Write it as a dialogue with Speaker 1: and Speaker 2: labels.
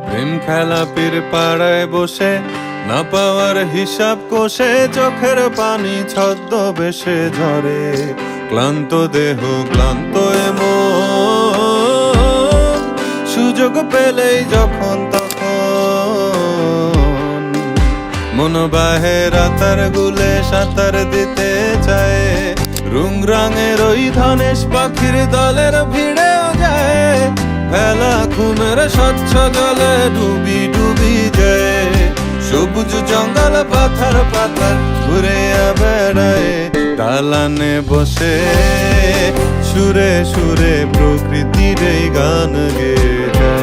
Speaker 1: প্রেম খেলা পীর পাড়ায় বসে না পাওয়ার হিসাব কষে চোখের পানি ছদ্মবেশে ঝরে ক্লান্ত দেহ ক্লান্ত এমন সুযোগ পেলেই যখন তখন মন বাহে রাতার গুলে সাঁতার দিতে চায় রুংরাঙের ওই ধনেশ পাখির দলের ভিড়েও যায় ভেলা ঘুমের স্বচ্ছ জলে ডুবি ডুবি যায় সবুজ জঙ্গল পাথর পাথর ঘুরে বেড়ায় দালানে বসে সুরে সুরে প্রকৃতির এই গান গেয়ে যায়।